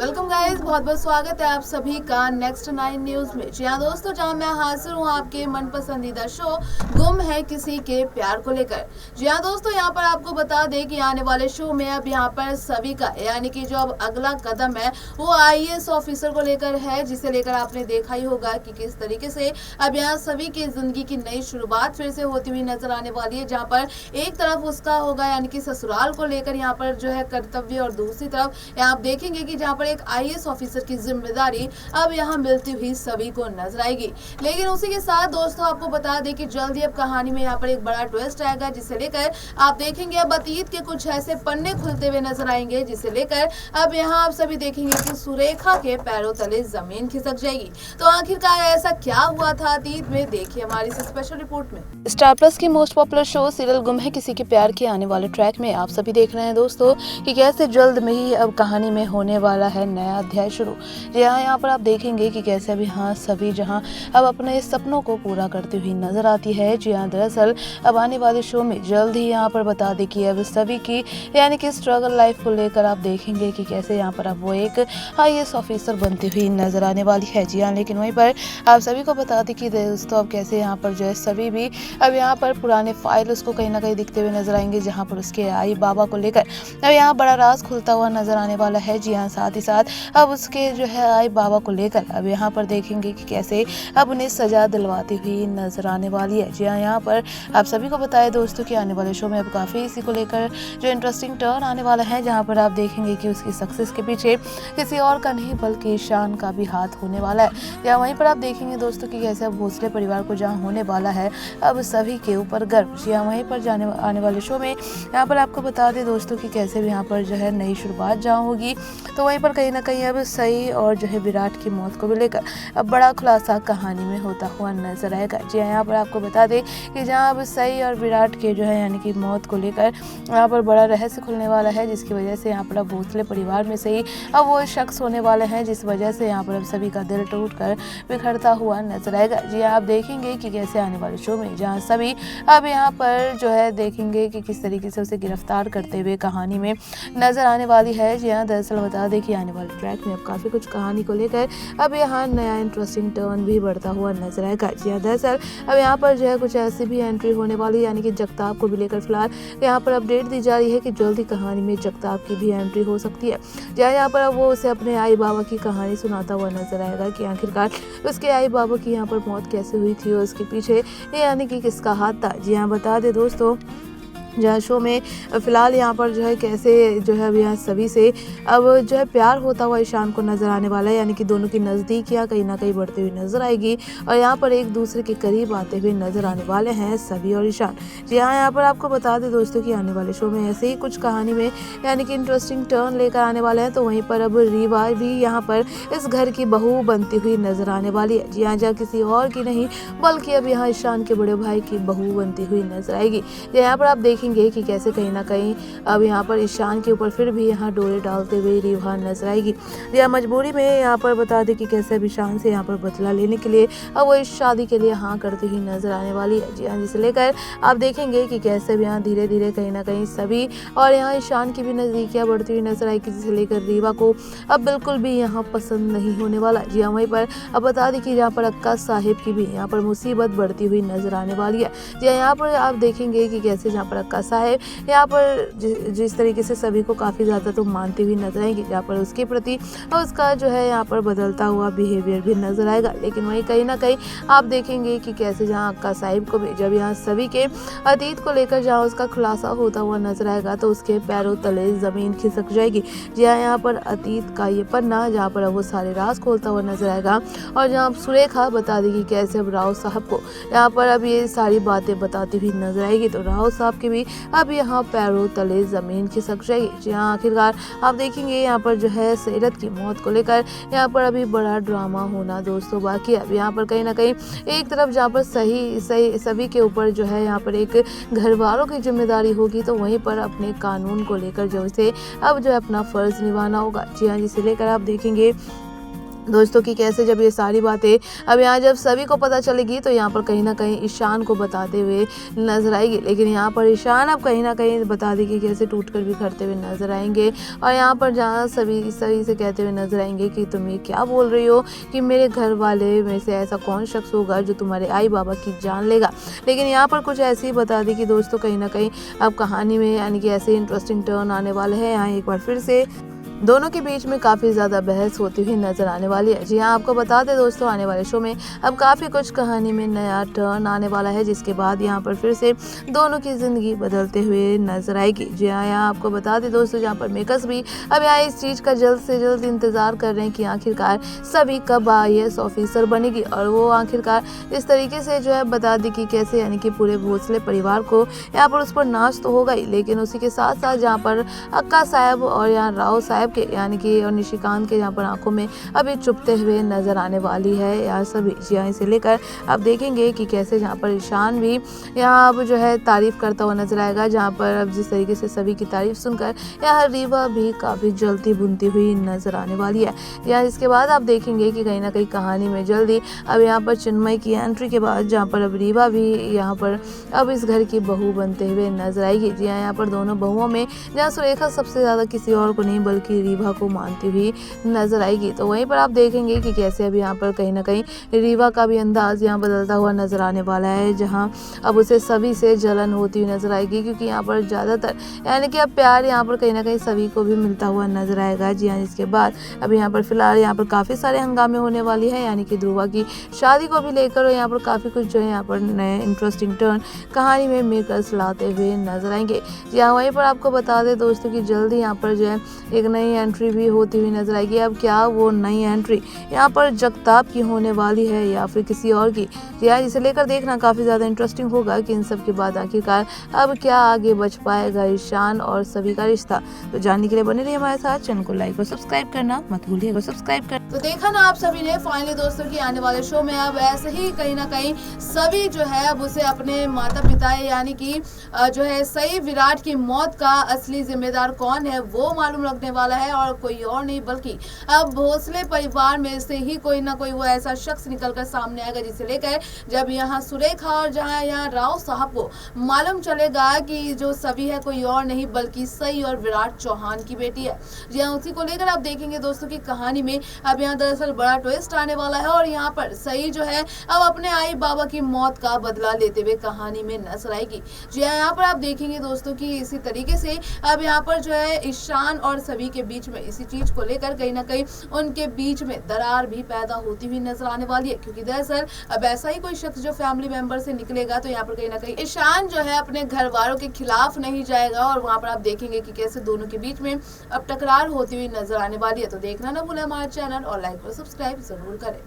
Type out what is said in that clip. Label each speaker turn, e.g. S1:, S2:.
S1: Welcome guys, बहुत बहुत स्वागत है आप सभी का नेक्स्ट 9 न्यूज में। जी हाँ दोस्तों, जहां मैं हाजिर हूँ आपके मन पसंदीदा शो गुम है किसी के प्यार को लेकर। जी हाँ दोस्तों, यहाँ पर आपको बता दें कि आने वाले शो में अब यहाँ पर सभी का यानी कि जो अब अगला कदम है वो आईएएस ऑफिसर को लेकर है, जिसे लेकर आपने देखा ही होगा कि किस तरीके से अब यहाँ सभी की जिंदगी की नई शुरुआत फिर से होती हुई नजर आने वाली है। जहाँ पर एक तरफ उसका होगा यानी कि ससुराल को लेकर यहाँ पर जो है कर्तव्य, और दूसरी तरफ यहाँ आप देखेंगे कि जहाँ पर एक आईएएस ऑफिसर की जिम्मेदारी अब यहाँ मिलती हुई सभी को नजर आएगी। लेकिन उसी के साथ दोस्तों आपको बता दें कि जल्द ही अब कहानी में यहाँ पर एक बड़ा ट्विस्ट आएगा, जिसे लेकर आप देखेंगे अब अतीत के कुछ ऐसे पन्ने खुलते हुए नजर आएंगे, जिसे लेकर अब यहाँ आप सभी देखेंगे कि सुरेखा के पैरों तले जमीन खिसक जाएगी। तो आखिरकार ऐसा क्या हुआ था अतीत में, देखिए हमारी इस स्पेशल रिपोर्ट में। स्टार प्लस की मोस्ट पॉपुलर शो सीरियल गुम है किसी के प्यार के आने वाले ट्रैक में आप सभी देख रहे हैं दोस्तों कि कैसे जल्द में ही अब कहानी में होने वाला है नया अध्याय शुरू। जी हाँ, यहाँ पर आप देखेंगे कि कैसे अभी हाँ सभी जहाँ अब अपने सपनों को पूरा करती हुई नजर आती है। जी हाँ, दरअसल अब आने वाले शो में जल्द ही यहाँ पर बता दें कि अब सभी की यानी कि स्ट्रगल लाइफ को लेकर आप देखेंगे कि कैसे यहाँ पर अब वो एक आईएएस ऑफिसर बनती हुई नजर आने वाली है। जी हाँ, लेकिन वहीं पर आप सभी को बता दें कि दोस्तों अब कैसे यहाँ पर जो है सभी भी अब यहाँ पर पुराने फाइल उसको कहीं ना कहीं दिखते हुए नजर आएंगे, जहाँ पर उसके आई बाबा को लेकर अब यहाँ बड़ा राज खुलता हुआ नजर आने वाला है। जी हाँ, साथ ही साथ अब उसके जो है आई बाबा को लेकर अब यहाँ पर देखेंगे कि कैसे अब उन्हें सजा दिलवाती हुई नजर आने वाली है। जी हाँ, यहाँ पर आप सभी को बताएं दोस्तों कि आने वाले शो में अब काफ़ी इसी को लेकर जो इंटरेस्टिंग टर्न आने वाला है, जहाँ पर आप देखेंगे कि उसकी सक्सेस के पीछे किसी और का नहीं बल्कि ईशान का भी हाथ होने वाला है। या वहीं पर आप देखेंगे दोस्तों कि कैसे अब भोसले परिवार को जहाँ होने वाला है अब सभी के ऊपर गर्व। जी हाँ, वहीं पर आने वाले शो में यहाँ पर आपको बता दें दोस्तों कि कैसे भी यहाँ पर जो है नई शुरुआत जहाँ होगी, तो वहीं पर कहीं ना कहीं अब सई और जो है विराट की मौत को भी लेकर अब बड़ा खुलासा कहानी में होता हुआ नजर आएगा। जी हाँ, यहाँ पर आपको बता दें कि जहाँ अब सई और विराट के जो है यानी कि मौत को लेकर यहाँ पर बड़ा रहस्य खुलने वाला है, जिसकी वजह से यहाँ पर अब भोसले परिवार में से ही अब वो शख्स होने वाले हैं, जिस वजह से यहाँ पर अब सभी का दिल टूट कर बिखरता हुआ नजर आएगा। जी हाँ, आप देखेंगे कि कैसे आने वाले शो में जहाँ सभी अब यहाँ पर जो है देखेंगे कि किस तरीके से उसे गिरफ्तार करते हुए कहानी में नजर आने वाली है। जी हाँ, दरअसल बता दें कि आने वाले ट्रैक में अब काफ़ी कुछ कहानी को लेकर अब यहाँ नया इंटरेस्टिंग टर्न भी बढ़ता हुआ नजर आएगा। जी हाँ, दरअसल अब यहाँ पर जो है कुछ ऐसी भी एंट्री होने वाली, यानी कि जगताप को भी लेकर फिलहाल यहाँ पर अपडेट दी जा रही है कि जल्द ही कहानी में जगताप की भी एंट्री हो सकती है। जी हाँ, यहाँ पर अब वो उसे अपने आई बाबा की कहानी सुनाता हुआ नजर आएगा कि आखिरकार उसके आई बाबा की यहाँ पर मौत कैसे हुई थी और उसके पीछे यानी कि किसका हाथ था। जी हाँ, बता दे दोस्तों जहाँ शो में फिलहाल यहाँ पर जो है कैसे जो है अब यहाँ सभी से अब जो है प्यार होता हुआ ईशान को नज़र आने वाला है, यानी कि दोनों की नज़दीकियाँ कहीं ना कहीं बढ़ती हुई नज़र आएगी और यहाँ पर एक दूसरे के करीब आते हुए नज़र आने वाले हैं सभी और ईशान। जी हाँ, यहाँ पर आपको बता दें दोस्तों कि आने वाले शो में ऐसे ही कुछ कहानी में यानी कि इंटरेस्टिंग टर्न लेकर आने वाले हैं। तो वहीं पर अब रीवा भी यहाँ पर इस घर की बहू बनती हुई नज़र आने वाली है। जी हाँ, जहाँ किसी और की नहीं बल्कि अब यहाँ ईशान के बड़े भाई की बहू बनती हुई नजर आएगी। यहाँ पर आप देखेंगे कि कैसे कहीं ना कहीं अब यहाँ पर ईशान के ऊपर फिर भी यहाँ डोरे डालते हुए रीवा नजर आएगी। या मजबूरी में यहाँ पर बता दें कि कैसे अब ईशान से यहाँ पर बदला लेने के लिए अब वो इस शादी के लिए हाँ करती हुई नजर आने वाली है। जी हाँ, जिसे लेकर आप देखेंगे कि कैसे भी यहाँ धीरे धीरे कहीं ना कहीं सभी और यहाँ ईशान की भी नजदीकियाँ बढ़ती हुई नजर आएगी, जिसे लेकर रीवा को अब बिल्कुल भी यहाँ पसंद नहीं होने वाला। जी हाँ, वहीं पर अब बता दें कि यहाँ पर अक्का साहिब की भी यहाँ पर मुसीबत बढ़ती हुई नजर आने वाली है। जी हाँ, यहाँ पर आप देखेंगे कि कैसे जहाँ पर अक्का साहिब यहाँ पर जिस तरीके से सभी को काफ़ी ज़्यादा तो मानती हुई नजर आएगी, जहाँ पर उसके प्रति और उसका जो है यहाँ पर बदलता हुआ बिहेवियर भी नजर आएगा। लेकिन वहीं कहीं ना कहीं आप देखेंगे कि कैसे जहाँ अक्का साहिब को भी जब यहाँ सभी के अतीत को लेकर जहाँ उसका खुलासा होता हुआ नजर आएगा, तो उसके पैरों तले ज़मीन खिसक जाएगी। जी हाँ, यहाँ पर अतीत का ये पन्ना जहाँ पर अब वो सारे राज खोलता हुआ नजर आएगा और जहाँ सुरेखा बता देगी कैसे अब राव साहब को यहाँ पर अब ये सारी बातें बताती हुई नजर आएगी। तो राव साहब के भी अब यहाँ पैरों तले ज़मीन खिसक जाएगी। जी हाँ, आखिरकार आप देखेंगे यहाँ पर जो है सीरत की मौत को लेकर यहाँ पर अभी बड़ा ड्रामा होना दोस्तों बाकी। अब यहाँ पर कहीं ना कहीं एक तरफ जहाँ पर सही सभी के ऊपर जो है यहाँ पर एक घर वालों की जिम्मेदारी होगी, तो वहीं पर अपने कानून को लेकर जो इसे अब जो है अपना फ़र्ज़ निभाना होगा। जी हाँ, जिसे लेकर आप देखेंगे दोस्तों की कैसे जब ये सारी बातें अब यहाँ जब सभी को पता चलेगी तो यहाँ पर कहीं ना कहीं ईशान को बताते हुए नजर आएगी। लेकिन यहाँ पर ईशान अब कहीं ना कहीं बता देगी कैसे टूटकर भी खड़ते हुए नजर आएंगे और यहाँ पर जहाँ सभी सभी से कहते हुए नजर आएंगे कि तुम ये क्या बोल रही हो कि मेरे घर वाले में से ऐसा कौन शख्स होगा जो तुम्हारे आई बाबा की जान लेगा। लेकिन यहाँ पर कुछ ऐसे ही बता दी कि दोस्तों कहीं ना कहीं अब कहानी में यानी कि ऐसे इंटरेस्टिंग टर्न आने वाले हैं। यहाँ एक बार फिर से दोनों के बीच में काफ़ी ज़्यादा बहस होती हुई नजर आने वाली है। जी हाँ, आपको बता दें दोस्तों आने वाले शो में अब काफ़ी कुछ कहानी में नया टर्न आने वाला है, जिसके बाद यहाँ पर फिर से दोनों की ज़िंदगी बदलते हुए नजर आएगी। जी हाँ, यहाँ आपको बता दें दोस्तों जहाँ पर मेकर्स भी अब यहाँ इस चीज़ का जल्द से जल्द इंतज़ार कर रहे हैं कि आखिरकार सभी कब IAS ऑफिसर बनेगी और वो आखिरकार इस तरीके से जो है बता दी कि कैसे यानी कि पूरे भोसले परिवार को यहाँ पर उस पर नाच तो होगा ही, लेकिन उसी के साथ साथ जहाँ पर अक्का साहब और यहाँ राव साहब के यानी कि और निशिकांत के यहाँ पर आंखों में अभी चुभते हुए नजर आने वाली है यार सभी। जी हाँ, इसे लेकर अब देखेंगे कि कैसे जहाँ पर ईशान भी यहाँ अब जो है तारीफ करता हुआ नजर आएगा, जहाँ पर अब जिस तरीके से सभी की तारीफ सुनकर यहाँ रीवा भी काफी जलती बुनती हुई नजर आने वाली है। यहाँ इसके बाद आप देखेंगे कि कहीं ना कहीं कहानी में जल्दी अब यहाँ पर चिन्मय की एंट्री के बाद जहाँ पर अब रीवा भी यहाँ पर अब इस घर की बहू बनते हुए नजर आएगी। जी हाँ, यहाँ पर दोनों बहुओं में जहाँ सुरेखा सबसे ज्यादा किसी और को नहीं बल्कि रीवा को मानती हुई नजर आएगी। तो वहीं पर आप देखेंगे कि कैसे अब यहाँ पर कहीं ना कहीं रीवा का भी अंदाज यहाँ बदलता हुआ नजर आने वाला है, जहाँ अब उसे सभी से जलन होती हुई नजर आएगी, क्योंकि यहाँ पर ज्यादातर यानी कि अब प्यार यहाँ पर कहीं ना कहीं सभी को भी मिलता हुआ नजर आएगा। जी हाँ, इसके बाद अब यहाँ पर फिलहाल यहाँ पर काफी सारे हंगामे होने वाली है, यानी कि ध्रुवा की शादी को भी लेकर यहाँ पर काफी कुछ जो है यहाँ पर नए इंटरेस्टिंग टर्न कहानी में मेकर्स लाते हुए नजर आएंगे। जी हाँ, वहीं पर आपको बता दें दोस्तों की जल्दी यहाँ पर जो है एक नई एंट्री भी होती हुई नजर आएगी। अब क्या वो नई एंट्री यहाँ पर जगताप की होने वाली है या फिर किसी और की, यार इसे लेकर देखना काफी ज्यादा इंटरेस्टिंग होगा कि इन सब के बाद आखिरकार अब क्या आगे बच पाएगा ईशान और सभी का रिश्ता। तो जानने के लिए बने रहिए हमारे साथ, चैनल को लाइक और सब्सक्राइब करना मत भूलिएगा। सब्सक्राइब कर तो देखा ना आप सभी ने फाइनली दोस्तों की आने वाले शो में अब ऐसे ही कहीं ना कहीं सभी जो है अब उसे अपने माता पिता यानी कि जो है सही विराट की मौत का असली जिम्मेदार कौन है वो मालूम रखने वाला है, और कोई और नहीं बल्कि अब भोसले परिवार में से ही कोई ना कोई वो ऐसा शख्स निकलकर सामने आएगा, जिसे लेकर जब यहाँ सुरेखा और जहाँ यहाँ राव साहब को मालूम चलेगा कि जो सभी है कोई और नहीं बल्कि सई और विराट चौहान की बेटी है। जी हाँ, उसी को लेकर आप देखेंगे दोस्तों की कहानी में अब यहाँ दरअसल बड़ा ट्विस्ट आने वाला है, और यहाँ पर सई जो है अब अपने आई बाबा की मौत का बदला लेते हुए कहानी में नजर आएगी। जी हाँ, यहाँ पर आप देखेंगे दोस्तों की इसी तरीके से अब यहाँ पर जो है ईशान और सभी के बीच में इसी चीज को लेकर कहीं ना कहीं उनके बीच में दरार भी पैदा होती हुई नजर आने वाली है, क्योंकि दरअसल अब ऐसा ही कोई शख्स जो फैमिली मेंबर से निकलेगा तो यहाँ पर कहीं ना कहीं ईशान जो है अपने घर वालों के खिलाफ नहीं जाएगा, और वहां पर आप देखेंगे कि कैसे दोनों के बीच में अब टकरार होती हुई नजर आने वाली है। तो देखना ना भूलें हमारे चैनल और लाइक और सब्सक्राइब जरूर करें।